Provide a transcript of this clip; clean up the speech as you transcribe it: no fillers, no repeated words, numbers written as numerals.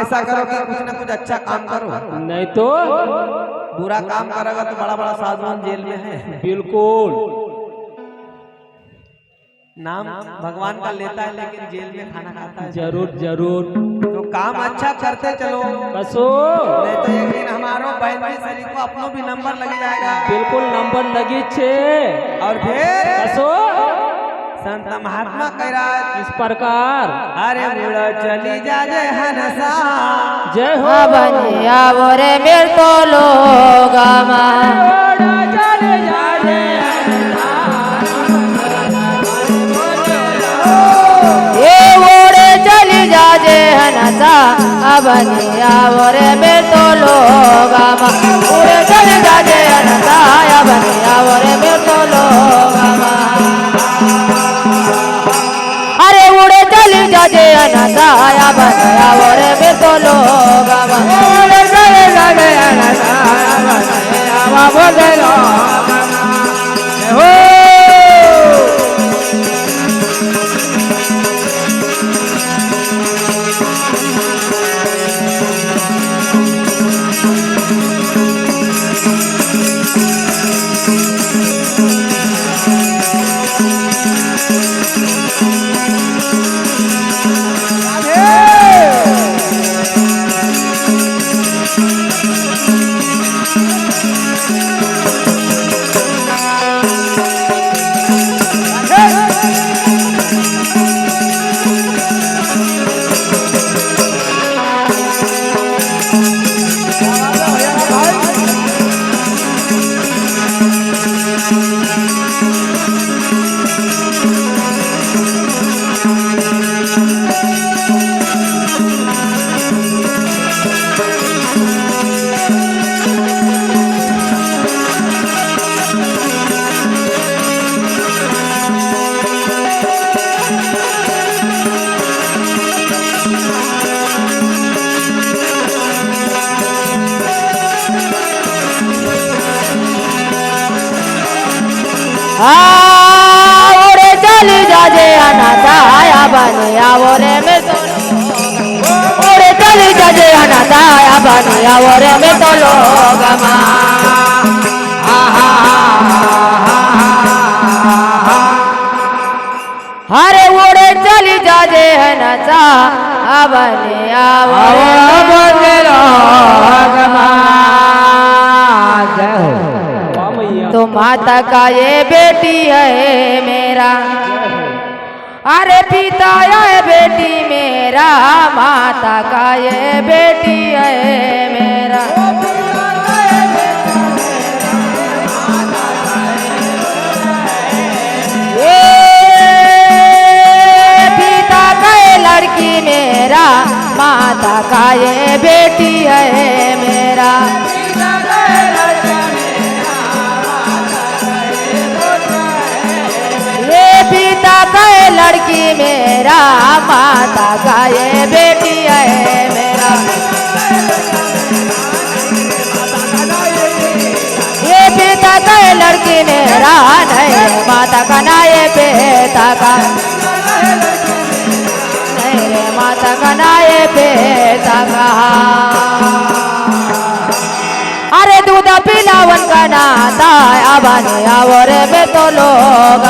ऐसा करो कि कुछ ना कुछ अच्छा काम करो, नहीं तो बुरा काम करेगा तो बड़ा बड़ा साधुवान जेल में है। बिल्कुल नाम भगवान का लेता है लेकिन जेल में खाना खाता है। जरूर जरूर तो काम अच्छा करते चलो, कसो नहीं तो एक दिन हमारो बहन की शरीर को अपनो भी नंबर लग जाएगा। बिल्कुल नंबर लगी छे। और फिर कसो संत महात्मा कह रहा है इस प्रकार अरे बुढ़ा चली जा जय हनसा जय हो बनिया बोरे मेर तो लोग ये ओरे चली जा जे हनसा बनिया बोरे मेर तो लोग उड़े चली जा जे हनसा बनिया बोरे मेर तो लोग अरे उड़े चली जा जे हनसा बनिया बोरे मेर तो लोग उड़े चली जा जे हनसा बनिया बोरे लोग हो उड़े चली जा जे अनाथा बनिया बोरे में तो उड़े चली जा जे अनाथा बनिया बोरे में तो लोग हरे उड़े चली जा जे अनाथा बनिया बोरे में लोग तो माता का ये बेटी है मेरा अरे पिता ये बेटी मेरा माता का ये बेटी है मेरा ये पिता का ये लड़की मेरा माता का ये बेटी है मेरा पिता का ये लड़की मेरा माता का ये बेटी है मेरा ये पिता का ये लड़की मेरा नहीं माता का ना ये पिता का नहीं रे माता का ना ये पिता का अरे दूध पिलावन का नाता अबाने आवरे में तो लोग